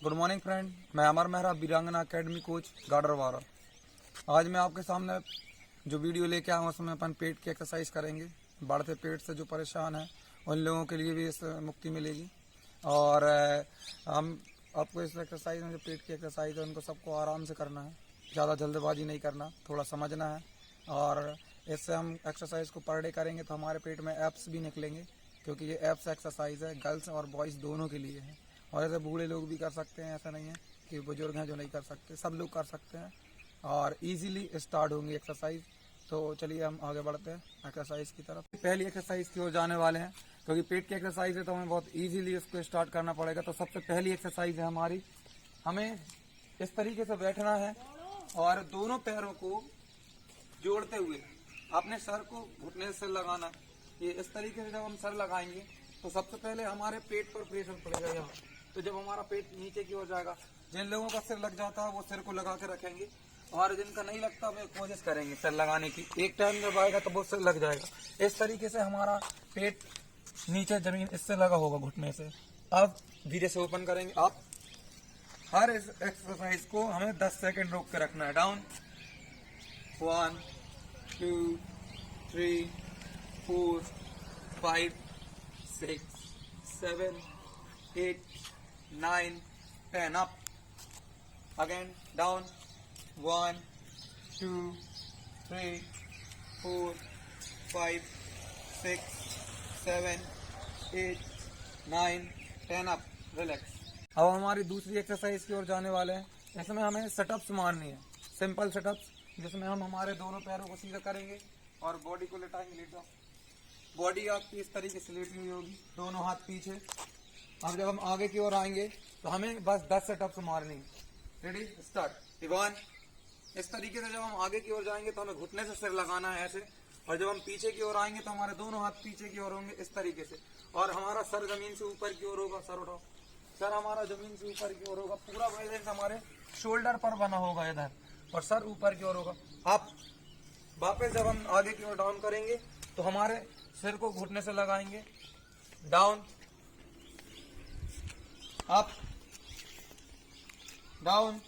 Good morning friend, मैं अमर मेहरा वीरांगना academy coach Gadarwara. आज मैं आपके सामने जो वीडियो लेके आया हूँ उसमें अपन पेट की एक्सरसाइज करेंगे। बढ़ते पेट से जो परेशान है उन लोगों के लिए भी इससे मुक्ति मिलेगी। और हम आपको इस एक्सरसाइज में जो पेट की एक्सरसाइज है उनको सबको आराम से करना है, ज़्यादा जल्दबाजी नहीं करना, थोड़ा समझना है। और इससे हम एक्सरसाइज को पर डे करेंगे तो हमारे पेट में एब्स भी निकलेंगे, क्योंकि ये एब्स एक्सरसाइज है गर्ल्स और बॉयज़ दोनों के लिए है। और ऐसे बूढ़े लोग भी कर सकते हैं, ऐसा नहीं है कि बुजुर्ग हैं जो नहीं कर सकते, सब लोग कर सकते हैं और इजीली स्टार्ट होंगी एक्सरसाइज। तो चलिए हम आगे बढ़ते हैं एक्सरसाइज की तरफ। पहली एक्सरसाइज की ओर जाने वाले हैं, क्योंकि पेट की एक्सरसाइज है तो हमें बहुत इजीली इसको स्टार्ट करना पड़ेगा। तो सबसे पहली एक्सरसाइज है हमारी, हमें इस तरीके से बैठना है और दोनों पैरों को जोड़ते हुए अपने सर को घुटने से लगाना है। ये इस तरीके से जब हम सर लगाएंगे तो सबसे पहले हमारे पेट पर प्रेशर पड़ेगा यहाँ। तो जब हमारा पेट नीचे की ओर जाएगा, जिन लोगों का सिर लग जाता है वो सिर को लगा के रखेंगे, और जिनका नहीं लगता वे कोशिश करेंगे सिर लगाने की। एक टाइम जब आएगा तो वो सिर लग जाएगा। इस तरीके से हमारा पेट नीचे जमीन इससे लगा होगा घुटने से। अब धीरे से ओपन करेंगे। आप हर इस एक्सरसाइज को हमें 10 सेकंड रोक के रखना है। Down 1 2 3 4 5 6 7 8 9 10 up again, down 1 2 3 4 5 6 7 8 9 10 up, relax. अब हमारी दूसरी एक्सरसाइज की ओर जाने वाले हैं। इसमें हमें सेटअप्स मारनी है, सिंपल सेटअप्स, जिसमें हम हमारे दोनों पैरों को सीधा करेंगे और बॉडी को लेटाएंगे। लेटा बॉडी आपकी इस तरीके से लेटी हुई होगी, दोनों हाथ पीछे। अब जब हम आगे की ओर आएंगे तो हमें बस 10 सेटअप्स मारनी है। Ready, start. 1। इस तरीके से जब हम आगे की ओर जाएंगे तो हमें घुटने से सिर लगाना है ऐसे, और जब हम पीछे की ओर आएंगे तो हमारे दोनों हाथ पीछे की ओर होंगे इस तरीके से, और हमारा सर जमीन से ऊपर की ओर होगा। सर उठाओ, सर हमारा जमीन से ऊपर की ओर होगा, पूरा बैलेंस हमारे शोल्डर पर बना होगा इधर, और सर ऊपर की ओर होगा। अब वापस जब हम आगे की ओर डाउन करेंगे तो हमारे सिर को घुटने से लगाएंगे। Down up down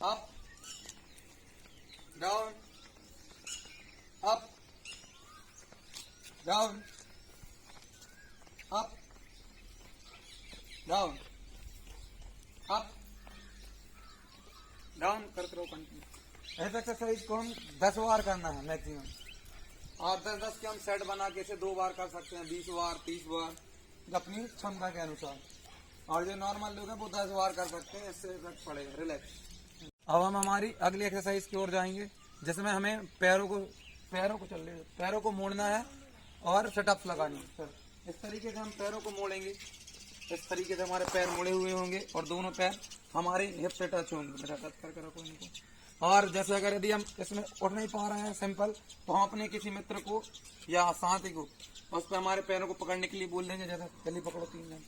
up down up down up down up down करते रहो कंटिन्यू। ऐसे एक्सरसाइज को हम 10 बार करना है मैक्सिमम, और 10-10 के हम सेट बना के इसे 2 बार कर सकते हैं, 20 बार 30 बार अपनी क्षमता के अनुसार। और जो नॉर्मल लोग हैं वो 10 बार कर सकते हैं, इससे इफेक्ट पड़ेगा। रिलैक्स। अब हम हमारी अगली एक्सरसाइज की ओर जाएंगे, जिसमें हमें पैरों को मोड़ना है और सेटअप्स लगानी है। सर इस तरीके से हम पैरों को मोड़ेंगे, इस तरीके से हमारे पैर मुड़े हुए होंगे और दोनों पैर हमारे हिप से टच होंगे। मेरा टच करके रखो इनको। और जैसे अगर यदि हम इसमें उठ नहीं पा रहे हैं सिंपल, तो हम अपने किसी मित्र को या साथी को उस पर हमारे पैरों को पकड़ने के लिए बोल देंगे। जैसे जल्दी पकड़ो 3 जन,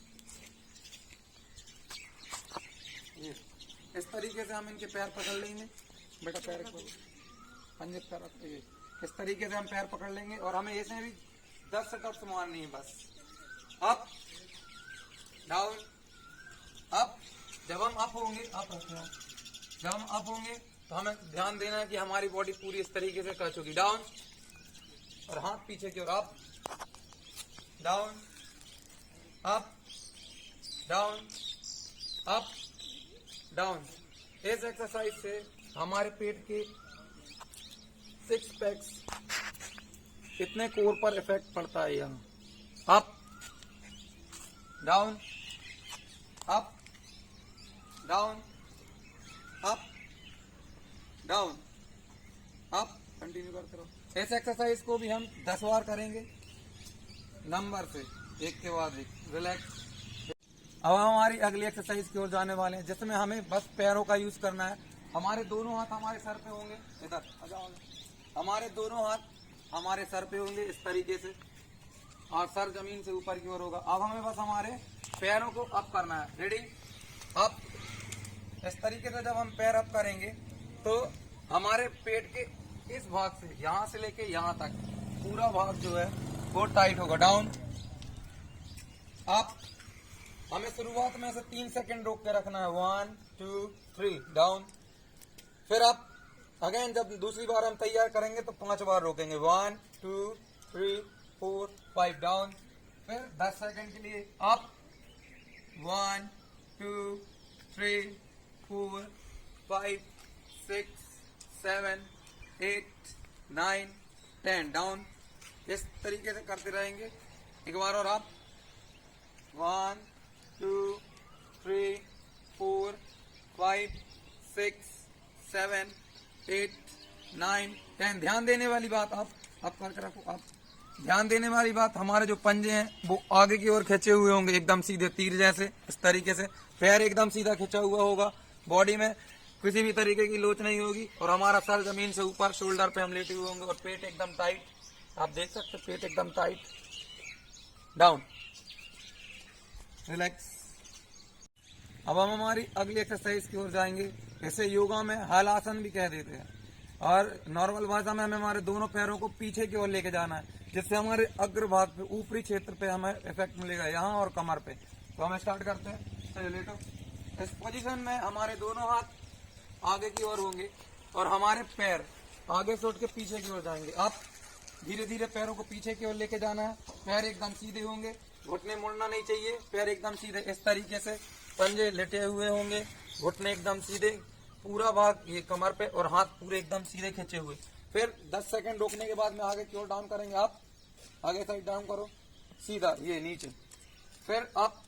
इस तरीके से हम इनके पैर पकड़ लेंगे। बेटा पैर को पंजे पर रखते हुए इस तरीके से हम पैर पकड़ लेंगे, और हमें ऐसे भी 10 सेटअप्स मारनी है बस। Up down up. जब हम अप होंगे, जब हम अप होंगे तो हमें ध्यान देना है कि हमारी बॉडी पूरी इस तरीके से टच होगी। डाउन, और हाथ पीछे की ओर। Up down up down up down. इस एक्सरसाइज से हमारे पेट के 6 पैक्स इतने कोर पर इफेक्ट पड़ता है यहाँ। Up down up down up down up, continue करते रहो। इस एक्सरसाइज को भी हम 10 बार करेंगे, नंबर से एक के बाद एक। रिलैक्स। अब हमारी अगली एक्सरसाइज की ओर जाने वाले हैं, जिसमें हमें बस पैरों का यूज करना है। हमारे दोनों हाथ हमारे सर पे होंगे, इधर आ जाओ। हमारे दोनों हाथ हमारे सर पे होंगे इस तरीके से, और सर जमीन से ऊपर की ओर होगा। अब हमें बस हमारे पैरों को अप करना है। Ready, up. इस तरीके से जब हम पैर अप करेंगे तो हमारे पेट के इस भाग से, यहाँ से लेके यहाँ तक पूरा भाग जो है वो टाइट होगा। डाउन अप हमें शुरुआत में से 3 सेकंड रोक के रखना है। 1 2 3 डाउन। फिर आप अगेन जब दूसरी बार हम तैयार करेंगे तो 5 बार रोकेंगे। 1 2 3 4 5 डाउन। फिर 10 सेकंड के लिए अप। 1 2 3 4 5 6 7 8 9 10 डाउन। इस तरीके से करते रहेंगे। एक बार और आप 1 2 3 4 5 6 7 8 9 10। ध्यान देने वाली बात आप करके रखो। आप ध्यान देने वाली बात, हमारे जो पंजे हैं वो आगे की ओर खींचे हुए होंगे, एकदम सीधे तीर जैसे। इस तरीके से पैर एकदम सीधा खिंचा हुआ होगा। बॉडी में किसी भी तरीके की लोच नहीं होगी और हमारा सर जमीन से ऊपर, शोल्डर पे हम लेटे हुए होंगे और पेट एकदम टाइट। आप देख सकते, पेट एकदम टाइट। Down, relax. अब हम हमारी अगली एक्सरसाइज की ओर जाएंगे। इसे योगा में हलासन भी कह देते हैं और नॉर्मल भाषा में हमें हमारे दोनों पैरों को पीछे की ओर लेके जाना है, जिससे हमारे अग्रभाग पे, ऊपरी क्षेत्र पे हमें इफेक्ट मिलेगा, यहाँ और कमर पे। तो हम स्टार्ट करते हैं। चलिए लेटो। इस पोजीशन में हमारे दोनों हाथ आगे की ओर होंगे और हमारे पैर आगे से उठ के पीछे की ओर जाएंगे। आप धीरे धीरे पैरों को पीछे की ओर लेके जाना है। पैर एकदम सीधे होंगे, घुटने मुड़ना नहीं चाहिए। पैर एकदम सीधे इस तरीके से, पंजे लेटे हुए होंगे, घुटने एकदम सीधे, पूरा भाग ये कमर पे और हाथ पूरे एकदम सीधे खींचे हुए। फिर 10 सेकंड रोकने के बाद में आगे की ओर डाउन करेंगे। आप आगे साइड डाउन करो, सीधा ये नीचे। फिर आप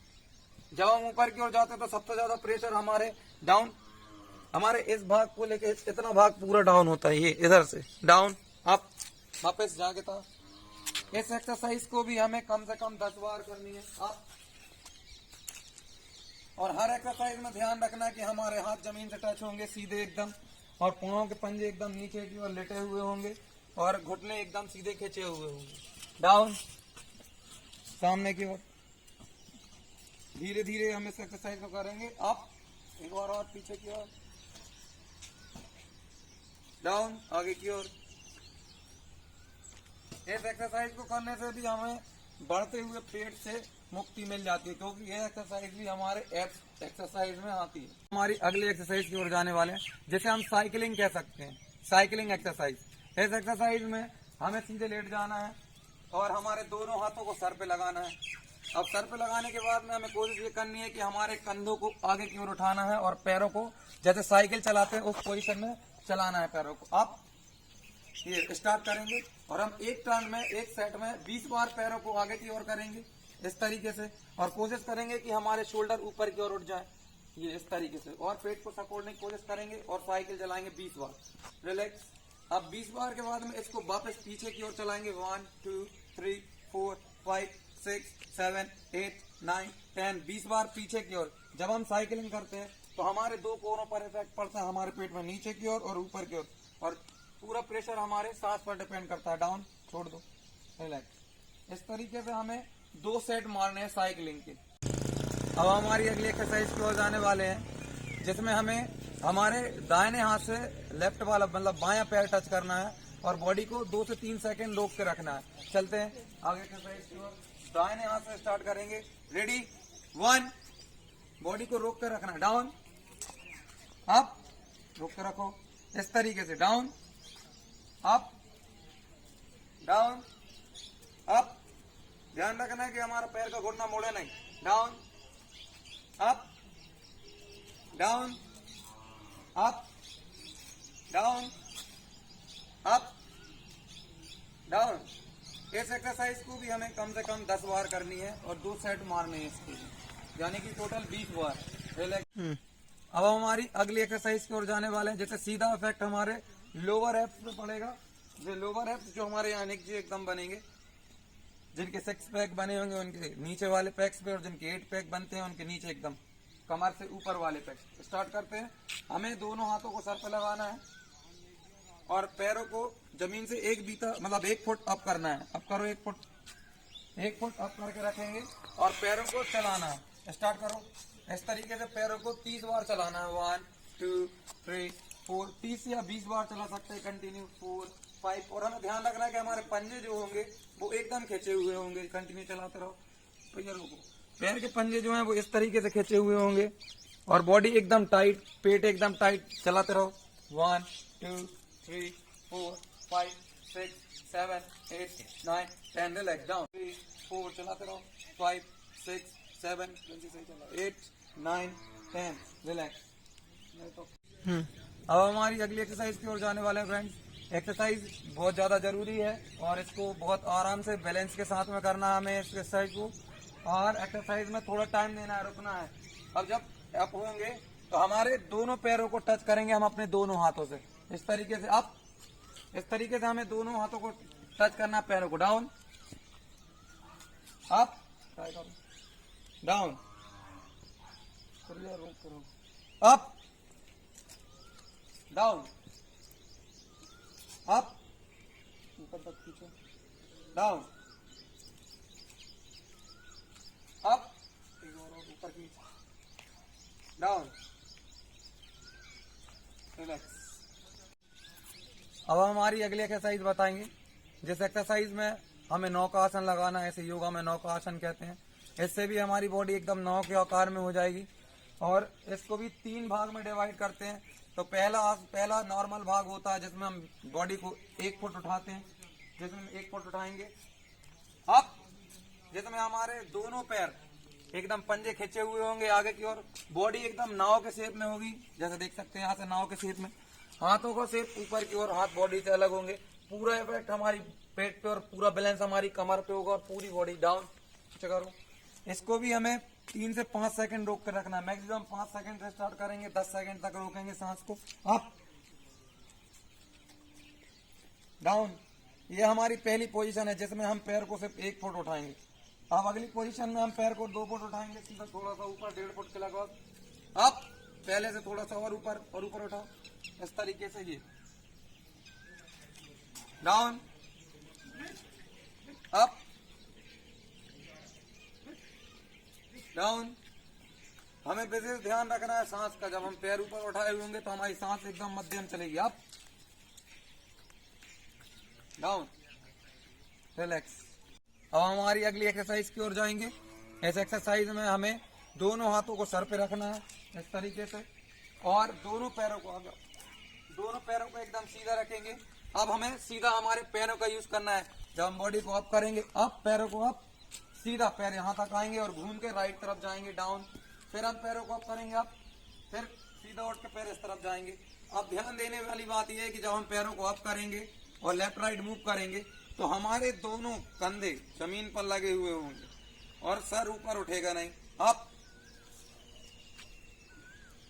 जब हम ऊपर की ओर जाते हैं तो सबसे ज्यादा प्रेशर हमारे डाउन, हमारे इस भाग को लेके इतना भाग पूरा डाउन होता है, ये इधर से डाउन अप वापस जाके था। इस एक्सरसाइज को भी हमें कम से कम 10 बार करनी है। आप और हर एक्सरसाइज में ध्यान रखना कि हमारे हाथ जमीन से टच होंगे सीधे एकदम, और पांव के पंजे एकदम नीचे की ओर लेटे हुए होंगे और घुटने एकदम सीधे खींचे हुए होंगे। डाउन, सामने की ओर। धीरे धीरे हम इस एक्सरसाइज को करेंगे। अप, एक बार और पीछे की ओर। डाउन, आगे की ओर। इस एक्सरसाइज को करने से भी हमें बढ़ते हुए पेट से मुक्ति मिल जाती है, क्योंकि ये एक्सरसाइज भी हमारे एब्स एक्सरसाइज में आती है। हमारी अगली एक्सरसाइज की ओर जाने वाले हैं, जिसे हम साइकिलिंग कह सकते हैं। Cycling exercise. इस एक्सरसाइज में हमें सीधे लेट जाना है और हमारे दोनों हाथों को सर पे लगाना है। अब सर पे लगाने के बाद में हमें कोशिश ये करनी है कि हमारे कंधों को आगे की ओर उठाना है और पैरों को जैसे साइकिल चलाते हैं उस पोजीशन में चलाना है पैरों को। आप ये स्टार्ट करेंगे और हम एक टर्न में, एक सेट में 20 बार पैरों को आगे की ओर करेंगे इस तरीके से, और कोशिश करेंगे कि हमारे शोल्डर ऊपर की ओर उठ जाए, ये इस तरीके से, और पेट को सपोर्टने की कोशिश करेंगे और साइकिल चलाएंगे 20 बार। रिलैक्स। अब 20 बार के बाद में इसको वापस पीछे की ओर चलाएंगे। 1 2 3 4 5 6 7 8 9 10। 20 बार पीछे की ओर। जब हम साइकिलिंग करते हैं तो हमारे दो कोनों पर इफेक्ट पड़ता है, हमारे पेट में नीचे की ओर और ऊपर की ओर, और पूरा प्रेशर हमारे सांस पर डिपेंड करता है। डाउन, छोड़ दो, रिलैक्स। इस तरीके से हमें 2 सेट मारने हैं साइकिलिंग के। अब हमारी अगली एक्सरसाइज की ओर जाने वाले हैं, जिसमें हमें हमारे दाहिने हाथ से लेफ्ट वाला मतलब बायां पैर टच करना है और बॉडी को 2 से 3 सेकंड रोक के रखना है। चलते हैं आगे एक्सरसाइज की ओर। दाहिने हाथ से स्टार्ट करेंगे। रेडी, 1, बॉडी को रोक कर रखना है। डाउन, अप, रोक के रखो इस तरीके से। Down, up, down, up. ध्यान रखना है कि हमारा पैर का घुटना मोड़े नहीं। Down, up, down, up, down, up, down. इस एक्सरसाइज को भी हमें कम से कम 10 बार करनी है और 2 सेट मारने हैं इसके, यानी कि टोटल 20 बार। रिलैक्स। अब हम हमारी अगली एक्सरसाइज की ओर जाने वाले हैं, जैसे सीधा इफेक्ट हमारे लोअर एब्स पे पड़ेगा। जो लोअर एब्स जो हमारे यानी कि एकदम बनेंगे, जिनके 6 पैक बने होंगे उनके नीचे वाले पैक्स पे, और जिनके 8 पैक बनते हैं उनके नीचे एकदम कमर से ऊपर वाले पैक। स्टार्ट करते हैं। हमें दोनों हाथों को सर पे लगाना है और पैरों को जमीन से 1 फुट अप करना है। अप करो 1 फुट, 1 फुट अप करके रखेंगे और पैरों को चलाना है। स्टार्ट करो। इस तरीके से पैरों को 30 बार चलाना है। 1 2 3 4, 30 या 20 बार चला सकते हैं कंटिन्यू। 4 5। और हमें ध्यान रखना है कि हमारे पंजे जो होंगे वो एकदम खींचे हुए होंगे। कंटिन्यू चलाते रहो। पैरों को पैर के पंजे जो हैं वो इस तरीके से खींचे हुए होंगे और बॉडी एकदम टाइट, पेट एकदम टाइट। चलाते रहो 1 2 3 4 5 6 7 8 9 10 रिलैक्स डाउन 3 4 चलाते रहो 5 6 7 8 9 10 रिलैक्स। अब हमारी अगली एक्सरसाइज की ओर जाने वाले हैं फ्रेंड्स। एक्सरसाइज बहुत ज्यादा जरूरी है और इसको बहुत आराम से बैलेंस के साथ में करना है हमें इस एक्सरसाइज को। और एक्सरसाइज में थोड़ा टाइम देना है, रुकना है। अब जब अप होंगे तो हमारे दोनों पैरों को टच करेंगे हम अपने दोनों हाथों से, इस तरीके से अप। इस तरीके से हमें दोनों हाथों को टच करना, पैरों को down up down up down up ऊपर तक खींचो, डाउन अप ऊपर खींचो, डाउन रिलैक्स। अब हमारी अगली एक्सरसाइज बताएंगे। जिस एक्सरसाइज में हमें नौ का आसन लगाना है, इसे योगा में नौ का आसन कहते हैं। इससे भी हमारी बॉडी एकदम नौ के आकार में हो जाएगी। और इसको भी 3 भाग में डिवाइड करते हैं। तो पहला नॉर्मल भाग होता है जिसमें हम बॉडी को 1 फुट उठाते हैं, जिसमें 1 फुट उठाएंगे अप, जिसमें हमारे दोनों पैर एकदम पंजे खींचे हुए होंगे आगे की ओर। बॉडी एकदम नाव के शेप में होगी, जैसे देख सकते हैं यहाँ से नाव के शेप में। हाथों का शेप ऊपर की ओर, हाथ बॉडी से अलग होंगे। पूरा इफेक्ट हमारी पेट पे और पूरा बैलेंस हमारी कमर पे होगा और पूरी बॉडी डाउन करो। इसको भी हमें 3 से 5 सेकंड रोक कर रखना है। मैक्सिमम 5 सेकंड से स्टार्ट करेंगे, 10 सेकंड तक रोकेंगे सांस को। अप डाउन, ये हमारी पहली पोजीशन है जिसमें हम पैर को सिर्फ 1 फुट उठाएंगे। अब अगली पोजीशन में हम पैर को 2 फुट उठाएंगे, सीधा थोड़ा सा ऊपर 1.5 फुट के लगभग अप, पहले से थोड़ा सा और ऊपर उठाओ इस तरीके से। ये डाउन अप डाउन। हमें विशेष ध्यान रखना है सांस का। जब हम पैर ऊपर उठाए हुए होंगे तो हमारी सांस एकदम मध्यम चलेगी। Up down relax. अब हमारी अगली एक्सरसाइज की ओर जाएंगे। इस एक्सरसाइज में हमें दोनों हाथों को सर पे रखना है इस तरीके से और दोनों पैरों को एकदम सीधा रखेंगे। अब हमें सीधा हमारे पैरों का यूज करना है। जब हम बॉडी को अप करेंगे, अप, पैरों को अप, सीधा पैर यहाँ तक आएंगे और घूम के राइट तरफ जाएंगे, डाउन। फिर हम पैरों को अप करेंगे, अप, फिर सीधा उठ के पैर इस तरफ जाएंगे। अब ध्यान देने वाली बात यह है कि जब हम पैरों को अप करेंगे और लेफ्ट राइट मूव करेंगे तो हमारे दोनों कंधे जमीन पर लगे हुए होंगे और सर ऊपर उठेगा नहीं। अप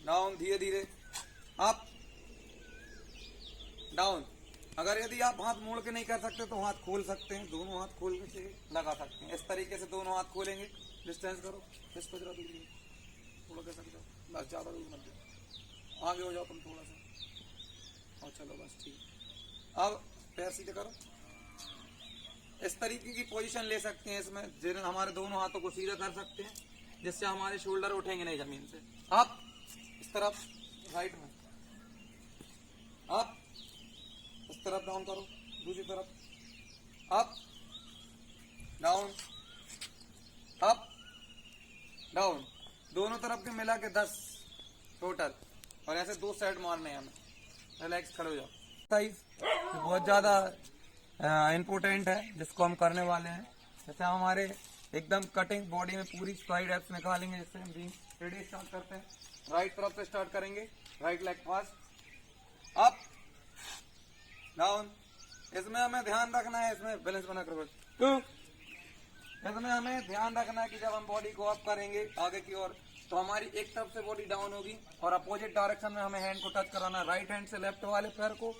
डाउन, धीरे धीरे अप डाउन। अगर यदि आप हाथ मोड़ के नहीं कर सकते तो हाथ खोल सकते हैं, दोनों हाथ खोल के लगा सकते हैं। इस तरीके से दोनों हाथ खोलेंगे। डिस्टेंस करो, इसको जरा दूर थोड़ा कर सकते हो, बस ज्यादा दूर मत दो, आगे हो जाओ तुम थोड़ा सा और चलो बस ठीक। अब पैर सीधे करो। इस तरीके की पोजीशन ले सकते हैं इसमें, जिन्हें हमारे दोनों हाथों को सीधा कर सकते हैं जिससे हमारे शोल्डर उठेंगे नहीं जमीन से। अप, इस तरफ राइट में अप, इस तरफ डाउन करो, दूसरी तरफ अप डाउन अप डाउन। दोनों तरफ के मिला के 10 टोटल और ऐसे 2 सेट मारने हैं हमें। रिलैक्स, खड़े हो जाओ। एक्सरसाइज बहुत ज्यादा इम्पोर्टेंट है जिसको हम करने वाले हैं। जैसे हमारे एकदम कटिंग बॉडी में पूरी साइड एप्स निकालेंगे। जैसे हम रिंग रेडी स्टार्ट करते हैं, राइट तरफ से स्टार्ट करेंगे, right leg fast up down. इसमें हमें ध्यान रखना है, इसमें बैलेंस बना कर इसमें हमें ध्यान रखना है कि जब हम बॉडी को अप करेंगे आगे की ओर तो हमारी एक तरफ से बॉडी डाउन होगी और अपोजिट डायरेक्शन में हमें हैंड को टच कराना है। राइट हैंड से लेफ्ट वाले पैर को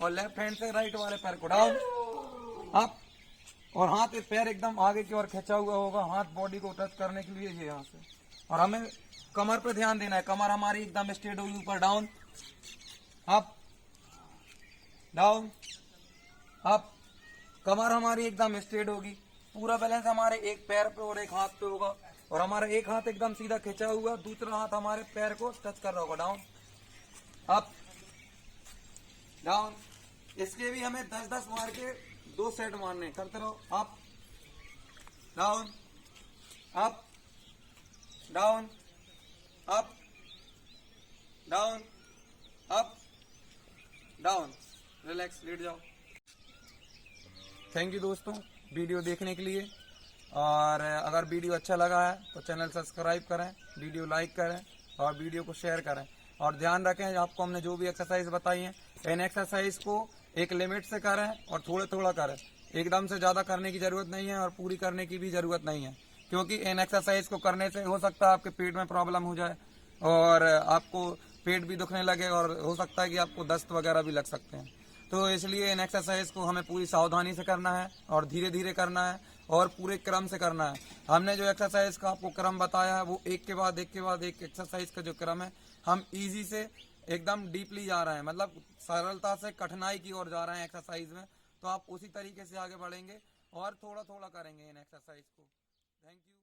और लेफ्ट हैंड से राइट वाले पैर को डाउन अप, और हाथ पैर एकदम आगे की ओर खींचा हुआ होगा, हाथ बॉडी को टच करने के लिए ये यहाँ से। और हमें कमर पे ध्यान देना है, कमर हमारी एकदम स्ट्रेट होगी, ऊपर डाउन अप डाउन अप। कमर हमारी एकदम स्ट्रेट होगी, पूरा बैलेंस हमारे एक पैर पे और एक हाथ पे होगा और हमारा एक हाथ एकदम सीधा खींचा हुआ, दूसरा हाथ हमारे पैर को टच कर रहा होगा। Down up down. इसके भी हमें 10-10 मार के 2 सेट मारने, करते रहो। Up down up down, up, down, up, down. Relax, लेट जाओ। थैंक यू दोस्तों वीडियो देखने के लिए। और अगर वीडियो अच्छा लगा है तो चैनल सब्सक्राइब करें, वीडियो लाइक करें और वीडियो को शेयर करें। और ध्यान रखें आपको हमने जो भी एक्सरसाइज बताई है, इन एक्सरसाइज को एक लिमिट से करें और थोड़ा थोड़ा करें। एकदम से ज़्यादा करने की ज़रूरत नहीं है और पूरी करने की भी ज़रूरत नहीं है, क्योंकि इन एक्सरसाइज को करने से हो सकता है आपके पेट में प्रॉब्लम हो जाए और आपको पेट भी दुखने लगे और हो सकता है कि आपको दस्त वगैरह भी लग सकते हैं। तो इसलिए इन एक्सरसाइज को हमें पूरी सावधानी से करना है और धीरे धीरे करना है और पूरे क्रम से करना है। हमने जो एक्सरसाइज का आपको क्रम बताया है वो एक के बाद एक एक्सरसाइज का जो क्रम है, हम इजी से एकदम डीपली जा रहे हैं, मतलब सरलता से कठिनाई की ओर जा रहे हैं एक्सरसाइज में। तो आप उसी तरीके से आगे बढ़ेंगे और थोड़ा थोड़ा करेंगे इन एक्सरसाइज को। Thank you.